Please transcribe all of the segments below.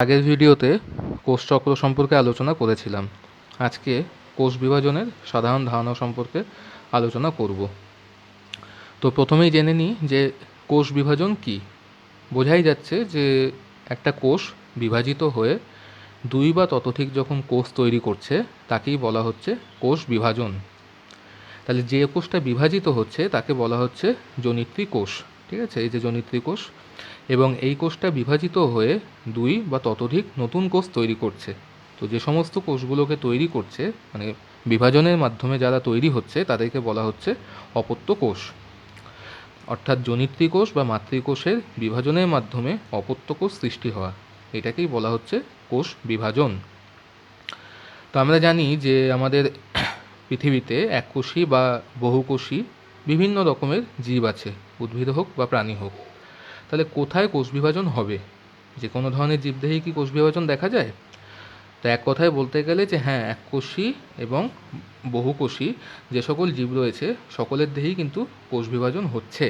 আগের ভিডিওতে কোষ চক্র সম্পর্কে আলোচনা করেছিলাম। আজকে কোষ বিভাজনের সাধারণ ধারণা সম্পর্কে আলোচনা করব। তো প্রথমেই জেনে নিই যে কোষ বিভাজন কী। বোঝাই যাচ্ছে যে একটা কোষ বিভাজিত হয়ে দুই বা ততোধিক যখন কোষ তৈরি করছে তাকেই বলা হচ্ছে কোষ বিভাজন। তাহলে যে কোষটা বিভাজিত হচ্ছে তাকে বলা হচ্ছে জনিত্রী কোষ। ঠিক আছে, এই যে জনিত্রী কোষ, এবং এই কোষটা বিভাজিত হয়ে দুই বা ততোধিক নতুন কোষ তৈরি করছে। তো যে সমস্ত কোষগুলোকে তৈরি করছে, মানে বিভাজনের মাধ্যমে যারা তৈরি হচ্ছে, তাদেরকে বলা হচ্ছে অপত্য কোষ। অর্থাৎ জনিত্রী কোষ বা মাতৃকোষের বিভাজনের মাধ্যমে অপত্য কোষ সৃষ্টি হওয়া, এটাকেই বলা হচ্ছে কোষ বিভাজন। তো আমরা জানি যে আমাদের পৃথিবীতে এককোষী বা বহুকোষী বিভিন্ন রকমের জীব আছে, উদ্ভিদ হোক বা প্রাণী হোক। তাহলে কোথায় কোষ বিভাজন হবে? যে কোনো ধরনের জীবদেহেই কি কোষ বিভাজন দেখা যায়? তো এক কথায় বলতে গেলে যে হ্যাঁ, এককোষী এবং বহুকোষী যে সকল জীব রয়েছে সকলের দেহেই কিন্তু কোষ বিভাজন হচ্ছে।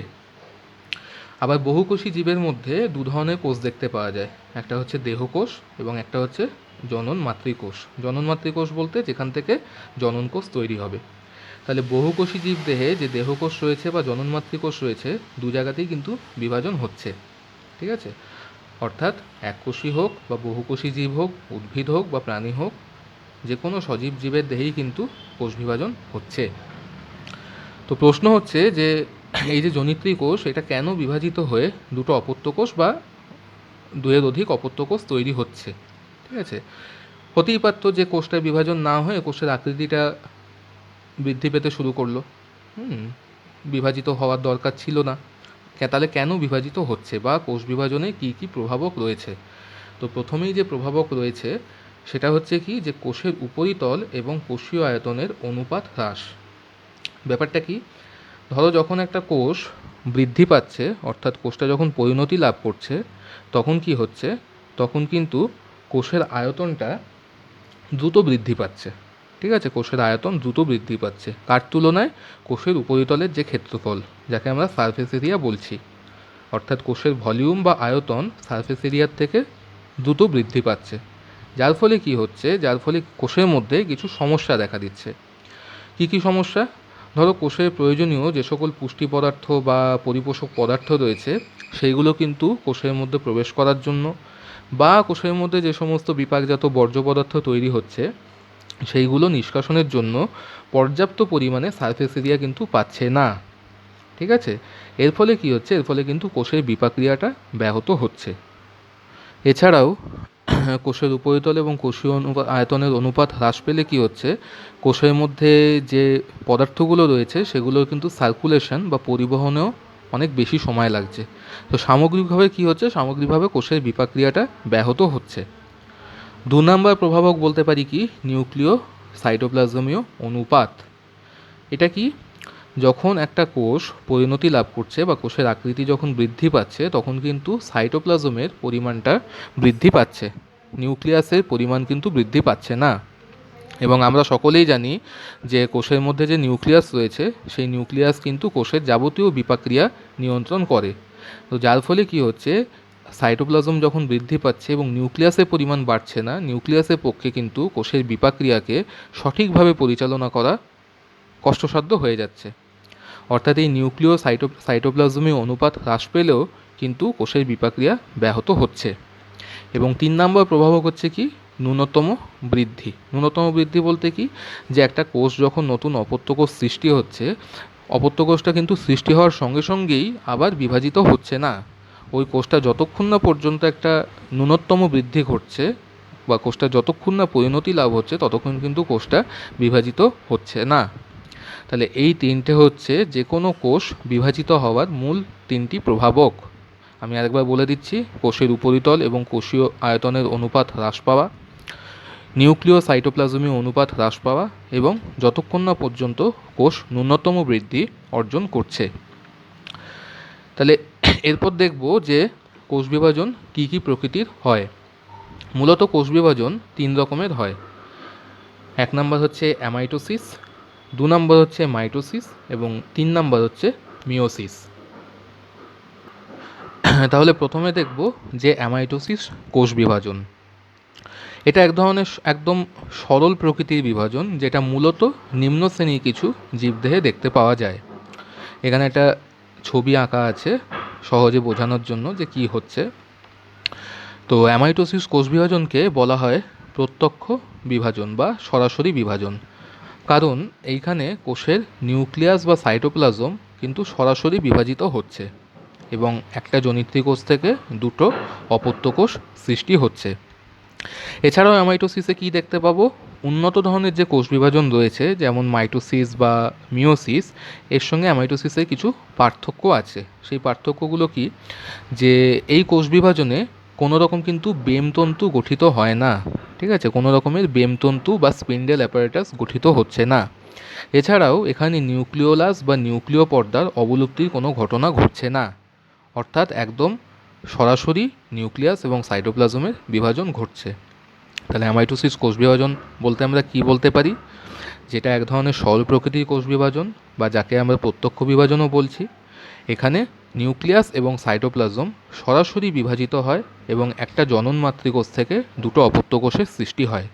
আবার বহুকোষী জীবের মধ্যে দু ধরনের কোষ দেখতে পাওয়া যায়, একটা হচ্ছে দেহকোষ এবং একটা হচ্ছে জনন মাতৃকোষ। জনন মাতৃকোষ বলতে যেখান থেকে জনন কোষ তৈরি হবে। তাহলে বহুকোষী জীব দেহে যে দেহকোষ রয়েছে বা জনন মাতৃকোষ রয়েছে, দু জায়গাতেই কিন্তু বিভাজন হচ্ছে। ঠিক আছে, অর্থাৎ এককোষী হোক বা বহুকোষী জীব হোক, উদ্ভিদ হোক বা প্রাণী হোক, যে কোনো সজীব জীবের দেহেই কিন্তু কোষ বিভাজন হচ্ছে। তো প্রশ্ন হচ্ছে যে এই যে জনিত্রী কোষ, এটা কেন বিভাজিত হয়ে দুটো অপত্য কোষ বা দুয়ের অধিক অপত্য কোষ তৈরি হচ্ছে? ঠিক আছে, হতেই পারত যে কোষটার বিভাজন না হয়ে কোষের আকৃতিটা বৃদ্ধি পেতে শুরু করলো। বিভাজিত হওয়ার দরকার ছিল না। তাহলে কেন বিভাজিত হচ্ছে বা কোষ বিভাজনে কী কী প্রভাবক রয়েছে? তো প্রথমেই যে প্রভাবক রয়েছে সেটা হচ্ছে কি, যে কোষের উপরিতল এবং কোষীয় আয়তনের অনুপাত হ্রাস। ব্যাপারটা কি, ধরো যখন একটা কোষ বৃদ্ধি পাচ্ছে, অর্থাৎ কোষটা যখন পরিণতি লাভ করছে, তখন কি হচ্ছে, তখন কিন্তু কোষের আয়তনটা দ্রুত বৃদ্ধি পাচ্ছে। ঠিক আছে, কোষের আয়তন দ্রুত বৃদ্ধি পাচ্ছে কার তুলনায়? কোষের উপরিতলের যে ক্ষেত্রফল, যাকে আমরা সারফেস এরিয়া বলছি, অর্থাৎ কোষের ভলিউম বা আয়তন সারফেস এরিয়ার থেকে দ্রুত বৃদ্ধি পাচ্ছে। যার ফলে কি হচ্ছে, যার ফলে কোষের মধ্যে কিছু সমস্যা দেখা দিচ্ছে। কি কি সমস্যা? ধরো কোষের প্রয়োজনীয় যে সকল পুষ্টি পদার্থ বা পরিপোষক পদার্থ রয়েছে, সেইগুলো কিন্তু কোষের মধ্যে প্রবেশ করার জন্য বা কোষের মধ্যে যে সমস্ত বিপাকজাত বর্জ্য পদার্থ তৈরি হচ্ছে সেইগুলো নিষ্কাশনের জন্য পর্যাপ্ত পরিমাণে সারফেস এরিয়া কিন্তু পাচ্ছে না। ঠিক আছে, এর ফলে কি হচ্ছে, এর ফলে কিন্তু কোষের বিপাক্রিয়াটা ব্যাহত হচ্ছে। এছাড়াও কোষের উপরিতল এবং কোষীয় আয়তনের অনুপাত হ্রাস পেলে কি হচ্ছে, কোষের মধ্যে যে পদার্থগুলো রয়েছে সেগুলোর কিন্তু সার্কুলেশন বা পরিবহনেও অনেক বেশি সময় লাগছে। তো সামগ্রিকভাবে কি হচ্ছে, সামগ্রিকভাবে কোষের বিপাক্রিয়াটা ব্যাহত হচ্ছে। 2 নম্বর প্রভাবক বলতে পারি কি, নিউক্লিয় সাইটোপ্লাজমীয় অনুপাত। এটা কি, যখন একটা কোষ পরিণতি লাভ করছে বা কোষের আকৃতি যখন বৃদ্ধি পাচ্ছে, তখন কিন্তু সাইটোপ্লাজমের পরিমাণটা বৃদ্ধি পাচ্ছে, নিউক্লিয়াসের পরিমাণ কিন্তু বৃদ্ধি পাচ্ছে না। এবং আমরা সকলেই জানি যে কোষের মধ্যে যে নিউক্লিয়াস রয়েছে, সেই নিউক্লিয়াস কিন্তু কোষের যাবতীয় বিপাক্রিয়া নিয়ন্ত্রণ করে। তো যার ফলে কি হচ্ছে, সাইটোপ্লাজম যখন বৃদ্ধি পাচ্ছে এবং নিউক্লিয়াসের পরিমাণ বাড়ছে না, নিউক্লিয়াসের পক্ষে কিন্তু কোষের বিপাক্রিয়াকে সঠিকভাবে পরিচালনা করা কষ্টসাধ্য হয়ে যাচ্ছে। অর্থাৎ এই নিউক্লিয় সাইটোপ্লাজমীয় অনুপাত হ্রাস পেলেও কিন্তু কোষের বিপাক্রিয়া ব্যাহত হচ্ছে। এবং 3 নম্বর প্রভাবক হচ্ছে কি, ন্যূনতম বৃদ্ধি। ন্যূনতম বৃদ্ধি বলতে কি, যে একটা কোষ যখন নতুন অপত্য কোষ সৃষ্টি হচ্ছে, অপত্য কোষটা কিন্তু সৃষ্টি হওয়ার সঙ্গে সঙ্গেই আবার বিভাজিত হচ্ছে না। ওই কোষটা যতক্ষণ না পর্যন্ত একটা ন্যূনতম বৃদ্ধি ঘটছে বা কোষটা যতক্ষণ না পরিণতি লাভ হচ্ছে, ততক্ষণ কিন্তু কোষটা বিভাজিত হচ্ছে না। তাহলে এই তিনটে হচ্ছে যে কোনো কোষ বিভাজিত হওয়ার মূল 3টি প্রভাবক। আমি আরেকবার বলে দিচ্ছি, কোষের উপরিতল এবং কোষীয় আয়তনের অনুপাত হ্রাস পাওয়া, নিউক্লিয় সাইটোপ্লাজমীয় অনুপাত হ্রাস পাওয়া, এবং যতক্ষণ না পর্যন্ত কোষ ন্যূনতম বৃদ্ধি অর্জন করছে। তাহলে এরপর দেখব যে কোষ বিভাজন কী কী প্রকৃতির হয়। মূলত কোষ বিভাজন 3 রকমের হয়। 1 নম্বর হচ্ছে অ্যামাইটোসিস, 2 নম্বর হচ্ছে মাইটোসিস এবং 3 নম্বর হচ্ছে মিওসিস। তাহলে প্রথমে দেখব যে অ্যামাইটোসিস কোষ বিভাজন। এটা এক ধরনের একদম সরল প্রকৃতির বিভাজন, যেটা মূলত নিম্ন শ্রেণীর কিছু জীবদেহে দেখতে পাওয়া যায়। এখানে একটা ছবি আঁকা আছে সহজে বোঝানোর জন্য যে কি হচ্ছে। তো অ্যামাইটোসিস কোষ বিভাজনকে বলা হয় প্রত্যক্ষ বিভাজন বা সরাসরি বিভাজন, কারণ এইখানে কোষের নিউক্লিয়াস বা সাইটোপ্লাজম কিন্তু সরাসরি বিভাজিত হচ্ছে এবং একটা জনিত্রী কোষ থেকে দুটো অপত্য কোষ সৃষ্টি হচ্ছে। এছাড়াও অ্যামাইটোসিসে কী দেখতে পাবো, উন্নত ধরনের যে কোষ বিভাজন রয়েছে যেমন মাইটোসিস বা মিওসিস, এর সঙ্গে অ্যামাইটোসিসের কিছু পার্থক্য আছে। সেই পার্থক্যগুলো কি, যে এই কোষ বিভাজনে কোনো রকম কিন্তু বেমতন্তু গঠিত হয় না, ঠিক আছে, কোনো রকমের বেমতন্তু বা স্পিন্ডেল অ্যাপারেটাস গঠিত হচ্ছে না। এছাড়াও এখানে নিউক্লিওলাস বা নিউক্লিয় পর্দার অবলুপ্তির কোনো ঘটনা ঘটছে না, অর্থাৎ একদম সরাসরি নিউক্লিয়াস এবং সাইটোপ্লাজমের বিভাজন ঘটছে। তাহলে অ্যামাইটোসিস কোষ বিভাজন বলতে আমরা কি বলতে পারি, যেটা এক ধরনের সরল প্রকৃতির কোষ বিভাজন বা যাকে আমরা প্রত্যক্ষ বিভাজনও বলছি। এখানে নিউক্লিয়াস এবং সাইটোপ্লাজম সরাসরি বিভাজিত হয় এবং একটা জনন মাতৃকোষ থেকে দুটো অপত্য কোষের সৃষ্টি হয়,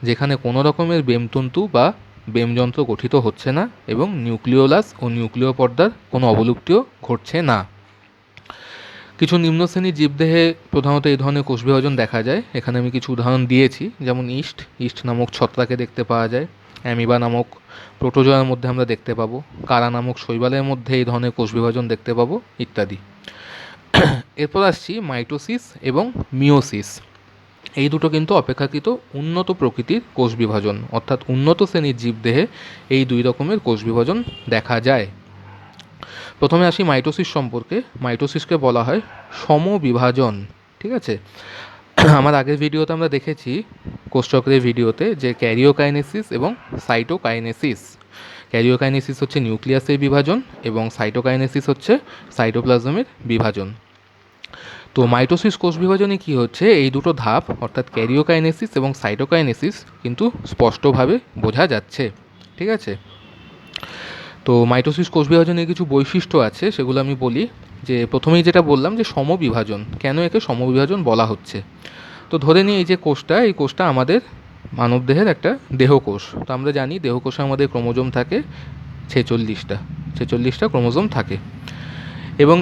যেখানে কোনো রকমের বেমতন্তু বা বেমযন্ত্র গঠিত হচ্ছে না এবং নিউক্লিওলাস ও নিউক্লিয় পর্দার কোনো অবলুপ্তিও ঘটছে না। কিছু নিম্ন শ্রেণীর জীবদেহে প্রধানত এই ধরনের কোষ বিভাজন দেখা যায়। এখানে আমি কিছু উদাহরণ দিয়েছি, যেমন ইস্ট নামক ছত্রাকে দেখতে পাওয়া যায়, অ্যামিবা নামক প্রোটোজোয়ার মধ্যে আমরা দেখতে পাবো, কারা নামক শৈবালের মধ্যে এই ধরনের কোষ বিভাজন দেখতে পাবো ইত্যাদি। এরপর আসছি মাইটোসিস এবং মিওসিস। এই দুটো কিন্তু অপেক্ষাকৃত উন্নত প্রকৃতির কোষ বিভাজন, অর্থাৎ উন্নত শ্রেণীর জীবদেহে এই দুই রকমের কোষ বিভাজন দেখা যায়। প্রথমে আসি মাইটোসিস সম্পর্কে। মাইটোসিসকে বলা হয় সমবিভাজন, ঠিক আছে। আমার আগের ভিডিওতে আমরা দেখেছি, কোষচক্রের ভিডিওতে, যে ক্যারিওকাইনেসিস এবং সাইটোকাইনেসিস। ক্যারিওকাইনেসিস হচ্ছে নিউক্লিয়াসের বিভাজন এবং সাইটোকাইনেসিস হচ্ছে সাইটোপ্লাজমের বিভাজন। তো মাইটোসিস কোষ বিভাজনে কী হচ্ছে, এই দুটো ধাপ অর্থাৎ ক্যারিওকাইনেসিস এবং সাইটোকাইনেসিস কিন্তু স্পষ্টভাবে বোঝা যাচ্ছে, ঠিক আছে। তো মাইটোসিস কোষ বিভাজনের কিছু বৈশিষ্ট্য আছে, সেগুলো আমি বলি। যে প্রথমেই যেটা বললাম যে সমবিভাজন, কেন একে সমবিভাজন বলা হচ্ছে। তো ধরে নিই এই যে কোষটা, এই কোষটা আমাদের মানবদেহের একটা দেহকোষ। তো আমরা জানি দেহকোষে আমাদের ক্রোমোজোম থাকে 46টা ক্রোমোজোম থাকে এবং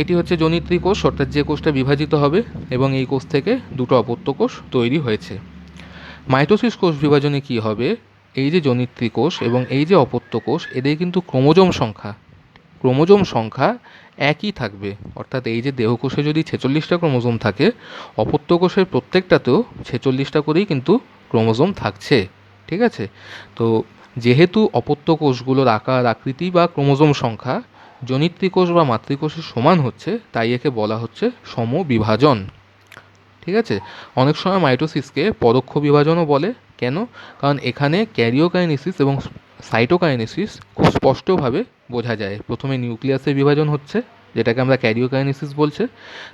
এটি হচ্ছে জনিত্রী কোষ, অর্থাৎ যে কোষটা বিভাজিত হবে, এবং এই কোষ থেকে দুটো অপত্য কোষ তৈরি হয়েছে। মাইটোসিস কোষ বিভাজনে কি হবে, এই যে জনিত্রী কোষ এবং এই যে অপত্য কোষ, এদের কিন্তু ক্রোমোজোম সংখ্যা একই থাকবে। অর্থাৎ এই যে দেহকোষে যদি 46টা ক্রোমোজোম থাকে, অপত্য কোষের প্রত্যেকটাতেও 46টা করেই কিন্তু ক্রোমোজোম থাকছে, ঠিক আছে। তো যেহেতু অপত্য কোষগুলোর আকার আকৃতি বা ক্রোমোজোম সংখ্যা জনিত্রী কোষ বা মাতৃকোষের সমান হচ্ছে, তাই একে বলা হচ্ছে সমবিভাজন, ঠিক আছে। অনেক সময় মাইটোসিসকে পরোক্ষ বিভাজনও বলে। কেন? কারণ এখানে ক্যারিওকাইনেসিস এবং সাইটোকাইনেসিস খুব স্পষ্টভাবে বোঝা যায়। প্রথমে নিউক্লিয়াসের বিভাজন হচ্ছে, যেটাকে আমরা ক্যারিওকাইনেসিস বলছে,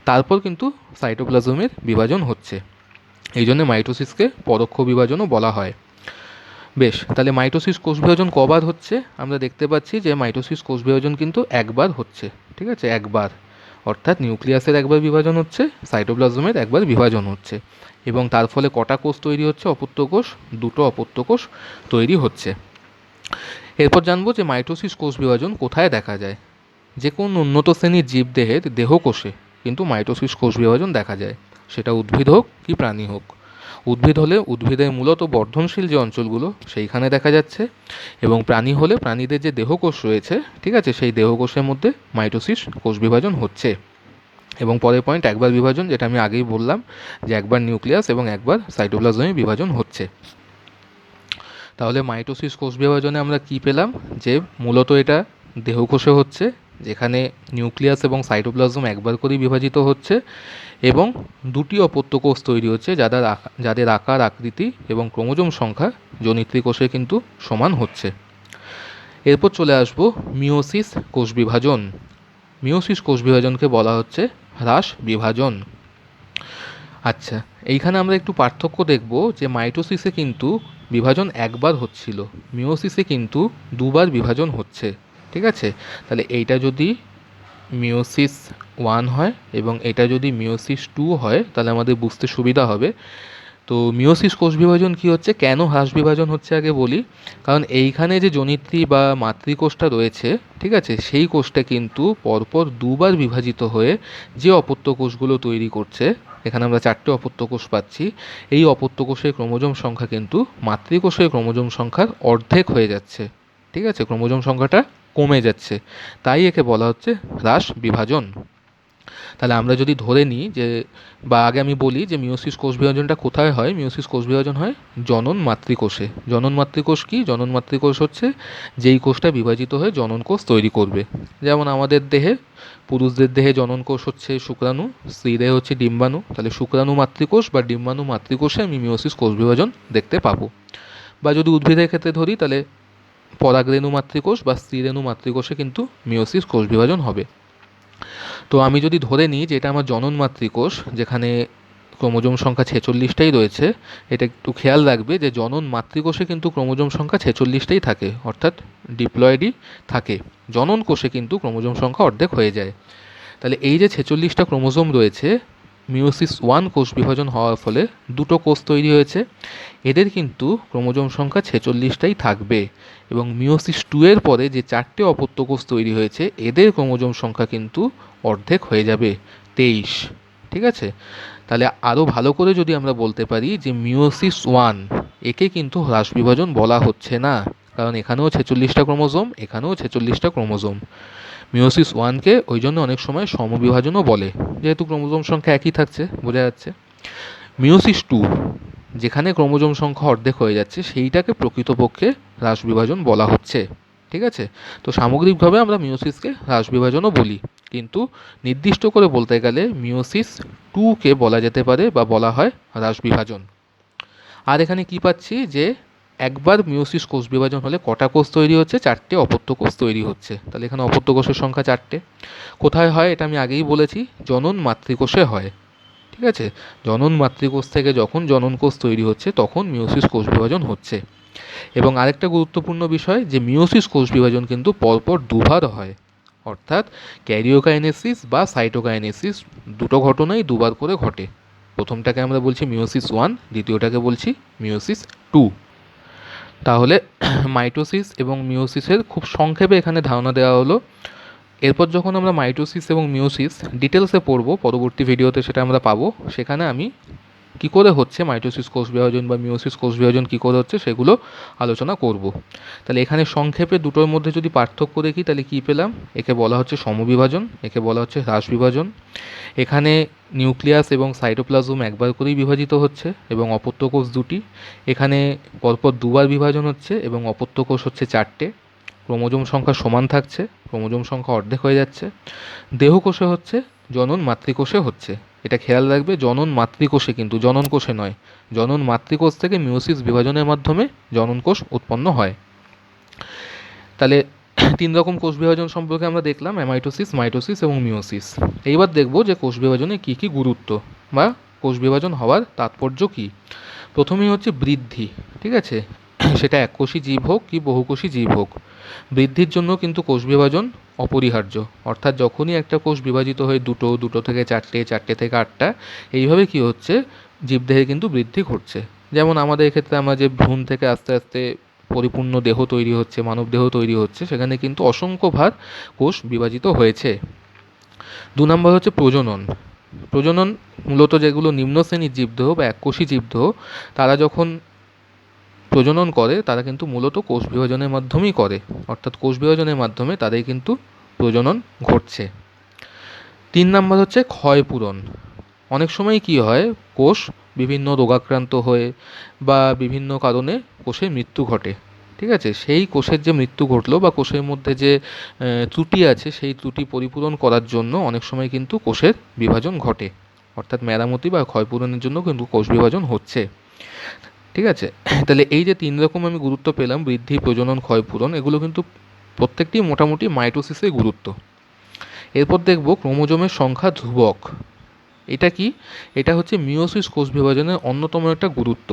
তারপর কিন্তু সাইটোপ্লাজমের বিভাজন হচ্ছে। এই জন্য মাইটোসিসকে পরোক্ষ বিভাজনও বলা হয়। বেশ, তাহলে মাইটোসিস কোষ বিভাজন কবার হচ্ছে? আমরা দেখতে পাচ্ছি যে মাইটোসিস কোষ বিভাজন কিন্তু একবার হচ্ছে, ঠিক আছে, একবার। অর্থাৎ নিউক্লিয়াসের একবার বিভাজন হচ্ছে, সাইটোপ্লাজমের একবার বিভাজন হচ্ছে, এবং তার ফলে কটা কোষ তৈরি হচ্ছে? অপত্য কোষ, দুটো অপত্য কোষ তৈরি হচ্ছে। এরপর জানবো যে মাইটোসিস কোষ বিভাজন কোথায় দেখা যায়। যে কোন উন্নত শ্রেণীর জীবদেহের দেহকোষে কিন্তু মাইটোসিস কোষ বিভাজন দেখা যায়, সেটা উদ্ভিদ হোক কি প্রাণী হোক। উদ্ভিদ হলে উদ্ভিদের মূলত বর্ধনশীল যে অঞ্চলগুলো সেইখানে দেখা যাচ্ছে, এবং প্রাণী হলে প্রাণীদের যে দেহকোষ রয়েছে, ঠিক আছে, সেই দেহকোষের মধ্যে মাইটোসিস কোষ বিভাজন হচ্ছে। এবং পরের পয়েন্ট একবার বিভাজন, যেটা আমি আগেই বললাম, যে একবার নিউক্লিয়াস এবং একবার সাইটোপ্লাজমে বিভাজন হচ্ছে। তাহলে মাইটোসিস কোষ বিভাজনে আমরা কি পেলাম, যে মূলত এটা দেহকোষে হচ্ছে, যেখানে নিউক্লিয়াস এবং সাইটোপ্লাজম একবার করেই বিভাজিত হচ্ছে এবং দুটি অপত্য কোষ তৈরি হচ্ছে, যাদের আকার আকৃতি এবং ক্রোমোজোম সংখ্যা জনিত্রী কোষে কিন্তু সমান হচ্ছে। এরপর চলে আসবো মিওসিস কোষ বিভাজন। মিওসিস কোষ বিভাজনকে বলা হচ্ছে হ্রাস বিভাজন। আচ্ছা, এইখানে আমরা একটু পার্থক্য দেখব, যে মাইটোসিসে কিন্তু বিভাজন একবার হচ্ছিল, মিওসিসে কিন্তু দুবার বিভাজন হচ্ছে, ঠিক আছে। তাহলে এইটা যদি মিওসিস 1 হয় এবং এটা যদি মিওসিস 2 হয়, তাহলে আমাদের বুঝতে সুবিধা হবে। তো তো মিওসিস কোষ বিভাজন কী হচ্ছে, কেন হ্রাস বিভাজন হচ্ছে আগে বলি। কারণ এইখানে যে জনিত্রী বা মাতৃকোষটা রয়েছে, ঠিক আছে, সেই কোষটা কিন্তু পরপর দুবার বিভাজিত হয়ে যে অপত্য কোষগুলো তৈরি করছে, এখানে আমরা 4টে অপত্য কোষ পাচ্ছি, এই অপত্য কোষের ক্রোমোজোম সংখ্যা কিন্তু মাতৃকোষের ক্রোমোজোম সংখ্যার অর্ধেক হয়ে যাচ্ছে, ঠিক আছে, ক্রোমোজোম সংখ্যাটা কমে যাচ্ছে, তাই একে বলা হচ্ছে হ্রাস বিভাজন। তাহলে আমরা যদি ধরে নিই যে, বা আগে আমি বলি যে মিওসিস কোষ বিভাজনটা কোথায় হয়। মিওসিস কোষ বিভাজন হয় জনন মাতৃকোষে। জনন মাতৃকোষ কি? জনন মাতৃকোষ হচ্ছে যেই কোষটা বিভাজিত হয়ে জনন কোষ তৈরি করবে। যেমন আমাদের দেহে, পুরুষদের দেহে জনন কোষ হচ্ছে শুক্রাণু, স্ত্রীদের হচ্ছে ডিম্বাণু। তাহলে শুক্রাণু মাতৃকোষ বা ডিম্বাণু মাতৃকোষে আমি মিওসিস কোষ বিভাজন দেখতে পাবো। বা যদি উদ্ভিদের ক্ষেত্রে ধরি, তাহলে পরাগরেণু মাতৃকোষ বা স্ত্রীরেণু মাতৃকোষে কিন্তু মিওসিস কোষ বিভাজন হবে। তো আমি যদি ধরে নিই যে এটা আমার জনন মাতৃকোষ, যেখানে ক্রোমোজোম সংখ্যা 46টাই রয়েছে, এটা একটু খেয়াল রাখবে যে জনন মাতৃকোষে কিন্তু ক্রোমোজোম সংখ্যা 46টাই থাকে, অর্থাৎ ডিপ্লয়েডই থাকে। জনন কোষে কিন্তু ক্রোমোজোম সংখ্যা অর্ধেক হয়ে যায়। তাহলে এই যে 46টা ক্রোমোজোম রয়েছে, মিওসিস 1 কোষ বিভাজন হওয়ার ফলে দুটো কোষ তৈরি হয়েছে, এদের কিন্তু ক্রোমোজোম সংখ্যা 46টাই থাকবে। এবং মিওসিস 2 এর পরে যে 4টে অপত্য কোষ তৈরি হয়েছে, এদের ক্রোমোজোম সংখ্যা কিন্তু অর্ধেক হয়ে যাবে, 23, ঠিক আছে। তাহলে আরও ভালো করে যদি আমরা বলতে পারি যে মিওসিস 1, একে কিন্তু হ্রাস বিভাজন বলা হচ্ছে না, কারণ এখানেও 46টা ক্রোমোজোম, এখানেও 46টা ক্রোমোজোম। মিওসিস 1কে ওই জন্য অনেক সময় সমবিভাজনও বলে, যেহেতু ক্রোমোজোম সংখ্যা একই থাকছে, বোঝা যাচ্ছে। মিওসিস 2, যেখানে ক্রোমোজোম সংখ্যা অর্ধেক হয়ে যাচ্ছে, সেইটাকে প্রকৃতপক্ষে হ্রাস বিভাজন বলা হচ্ছে, ঠিক আছে। তো সামগ্রিকভাবে আমরা মিওসিসকে হ্রাস বিভাজনও বলি, কিন্তু নির্দিষ্ট করে বলতে গেলে মিওসিস 2কে বলা যেতে পারে বা বলা হয় হ্রাস বিভাজন। আর এখানে কি পাচ্ছি যে একবার মিওসিস কোষ বিভাজন হলে কটা কোষ তৈরি হচ্ছে? 4টে অপত্য কোষ তৈরি হচ্ছে। তাহলে এখানে অপত্য কোষের সংখ্যা 4টে। কোথায় হয় এটা আমি আগেই বলেছি, জনন মাতৃকোষে হয়, ঠিক আছে। জনন মাতৃকোষ থেকে যখন জনন কোষ তৈরি হচ্ছে, তখন মিওসিস কোষ বিভাজন হচ্ছে। এবং আরেকটা গুরুত্বপূর্ণ বিষয় যে মিওসিস কোষ বিভাজন কিন্তু পরপর দুবার হয়, অর্থাৎ ক্যারিওকাইনেসিস বা সাইটোকাইনেসিস দুটো ঘটনাই দুবার করে ঘটে। প্রথমটাকে আমরা বলছি মিওসিস 1, দ্বিতীয়টাকে বলছি মিওসিস 2। তাহলে মাইটোসিস এবং মিওসিসের খুব সংক্ষেপে এখানে ধারণা দেওয়া হলো। এরপর যখন আমরা মাইটোসিস এবং মিওসিস ডিটেলসে পড়ব, পরবর্তী ভিডিওতে সেটা আমরা পাবো, সেখানে আমি কী করে হচ্ছে মাইটোসিস কোষ বিভাজন বা মিওসিস কোষ বিভাজন কী করে হচ্ছে সেগুলো আলোচনা করব। তাহলে এখানে সংক্ষেপে দুটোর মধ্যে যদি পার্থক্য দেখি, তাহলে কী পেলাম? একে বলা হচ্ছে সমবিভাজন, একে বলা হচ্ছে হ্রাস বিভাজন। এখানে নিউক্লিয়াস এবং সাইটোপ্লাজম একবার করেই বিভাজিত হচ্ছে এবং অপত্য কোষ দুটি। এখানে পরপর দুবার বিভাজন হচ্ছে এবং অপত্য কোষ হচ্ছে 4টে। ক্রোমোজোম সংখ্যা সমান থাকছে, ক্রোমোজোম সংখ্যা অর্ধেক হয়ে যাচ্ছে। দেহকোষে হচ্ছে, জনন মাতৃকোষে হচ্ছে। এটা খেয়াল রাখবে, জনন মাতৃকোষে কিন্তু, জনন কোষে নয়। জনন মাতৃকোষ থেকে মিওসিস বিভাজনের মাধ্যমে জনন কোষ উৎপন্ন হয়। তাহলে 3 রকম কোষ বিভাজন সম্পর্কে আমরা দেখলাম, অ্যামাইটোসিস, মাইটোসিস এবং মিওসিস। এইবার দেখব যে কোষ বিভাজনে কী কী গুরুত্ব বা কোষ বিভাজন হওয়ার তাৎপর্য কী। প্রথমেই হচ্ছে বৃদ্ধি, ঠিক আছে, সেটা এককোষী জীব হোক কি বহুকোষী জীব হোক, বৃদ্ধির জন্য কিন্তু কোষ বিভাজন অপরিহার্য। অর্থাৎ যখনই একটা কোষ বিভাজিত হয়ে দুটো, দুটো থেকে 4টে, 4টে থেকে 8টা, এইভাবে কি হচ্ছে, জীবদেহে কিন্তু বৃদ্ধি ঘটছে। যেমন আমাদের এক্ষেত্রে আমরা যে ভ্রূণ থেকে আস্তে আস্তে পরিপূর্ণ দেহ তৈরি হচ্ছে, মানব দেহ তৈরি হচ্ছে, সেখানে কিন্তু অসংখ্যবার কোষ বিভাজিত হয়েছে। 2 নম্বর হচ্ছে প্রজনন। প্রজনন মূলত যেগুলো নিম্ন শ্রেণীর জীবদেহ বা এককোষী জীবদেহ, তারা যখন প্রজনন করে, তারা কিন্তু মূলত কোষ বিভাজনের মাধ্যমেই করে, অর্থাৎ কোষ বিভাজনের মাধ্যমে তাদের কিন্তু প্রজনন ঘটছে। 3 নম্বর হচ্ছে ক্ষয়পূরণ। অনেক সময় কি হয়, কোষ বিভিন্ন রোগাক্রান্ত হয়ে বা বিভিন্ন কারণে কোষের মৃত্যু ঘটে, ঠিক আছে। সেই কোষের যে মৃত্যু ঘটলো বা কোষের মধ্যে যে ত্রুটি আছে, সেই ত্রুটি পরিপূরণ করার জন্য অনেক সময় কিন্তু কোষের বিভাজন ঘটে, অর্থাৎ মেরামতি বা ক্ষয়পূরণের জন্য কিন্তু কোষ বিভাজন হচ্ছে, ঠিক আছে। তাহলে এই যে 3 রকম আমি গুরুত্ব পেলাম, বৃদ্ধি, প্রজনন, ক্ষয়পূরণ, এগুলো কিন্তু প্রত্যেকটি মোটামুটি মাইটোসিসের গুরুত্ব। এরপর দেখব ক্রোমোজোমের সংখ্যা ধ্রুবক। এটা কি? এটা হচ্ছে মিওসিস কোষ বিভাজনের অন্যতম একটা গুরুত্ব,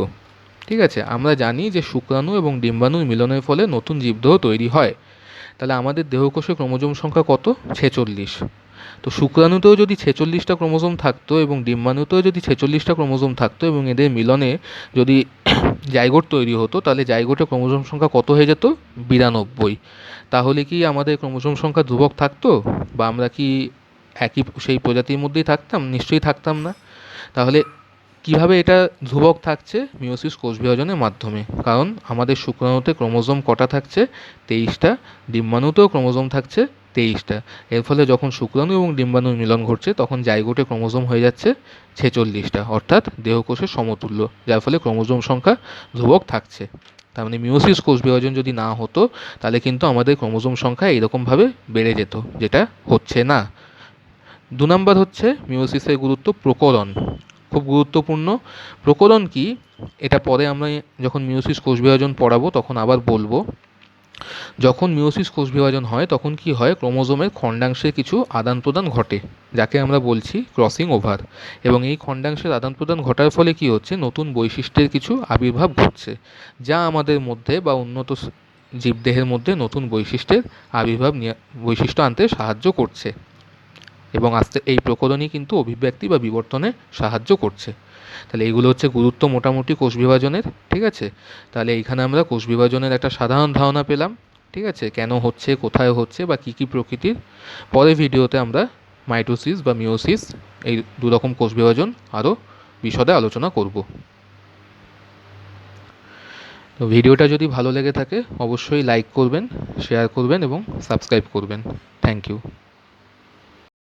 ঠিক আছে। আমরা জানি যে শুক্রাণু এবং ডিম্বাণুর মিলনের ফলে নতুন জীবদেহ তৈরি হয়। তাহলে আমাদের দেহকোষে ক্রোমোজোম সংখ্যা কত? 46। তো শুক্রাণুতেও যদি 46টা ক্রোমোজোম থাকতো এবং ডিম্বাণুতেও যদি 46টা ক্রোমোজোম থাকতো এবং এদের মিলনে যদি জাইগোট তৈরি হতো, তাহলে জাইগোটে ক্রোমোজোম সংখ্যা কত হয়ে যেত? 92। তাহলে কি আমাদের ক্রোমোজোম সংখ্যা ধ্রুবক থাকতো, বা আমরা কি একই সেই প্রজাতির মধ্যেই থাকতাম? নিশ্চয়ই থাকতাম না। তাহলে কিভাবে এটা ধ্রুবক থাকছে? মিওসিস কোষ বিভাজনের মাধ্যমে। কারণ আমাদের শুক্রাণুতে ক্রোমোজোম কটা থাকছে? 23টা। ডিম্বাণুতেও ক্রোমোজোম থাকছে 23টা। এর ফলে যখন শুক্রাণু এবং ডিম্বাণুর মিলন ঘটছে তখন জাইগোটে ক্রোমোজোম হয়ে যাচ্ছে 46টা, অর্থাৎ দেহকোষের সমতুল্য, যার ফলে ক্রোমোজোম সংখ্যা ধ্রুবক থাকছে। তার মানে মিওসিস কোষ বিভাজন যদি না হতো তাহলে কিন্তু আমাদের ক্রোমোজোম সংখ্যা এইরকমভাবে বেড়ে যেত, যেটা হচ্ছে না। 2 নম্বর হচ্ছে মিওসিসের গুরুত্ব, প্রকরণ। খুব গুরুত্বপূর্ণ। প্রকরণ কি, এটা পরে আমরা যখন মিওসিস কোষ বিভাজন পড়াবো তখন আবার বলবো। যখন মিওসিস কোষ বিভাজন হয় তখন কি হয়? ক্রোমোজোমের খণ্ডাংশের কিছু আদান প্রদান ঘটে, যাকে আমরা বলছি ক্রসিং ওভার। এবং এই খণ্ডাংশের আদান প্রদান ঘটার ফলে কি হচ্ছে? নতুন বৈশিষ্ট্যের কিছু আবির্ভাব ঘটছে, যা আমাদের মধ্যে বা উন্নত জীবদেহের মধ্যে নতুন বৈশিষ্ট্যের আবির্ভাব বৈশিষ্ট্য আনতে সাহায্য করছে। এবং এই প্রকরণই কিন্তু অভিব্যক্তি বা বিবর্তনে সাহায্য করছে। তাহলে এইগুলো হচ্ছে গুরুত্ব মোটামুটি কোষ বিভাজনের। ঠিক আছে, তাহলে এইখানে আমরা কোষ বিভাজনের একটা সাধারণ ধারণা পেলাম। ঠিক আছে, কেন হচ্ছে, কোথায় হচ্ছে, বা কী কী প্রকৃতির। পরের ভিডিওতে আমরা মাইটোসিস বা মিওসিস, এই দুরকম কোষ বিভাজন আরও বিশদে আলোচনা করব। তো ভিডিওটা যদি ভালো লেগে থাকে অবশ্যই লাইক করবেন, শেয়ার করবেন এবং সাবস্ক্রাইব করবেন। Thank you.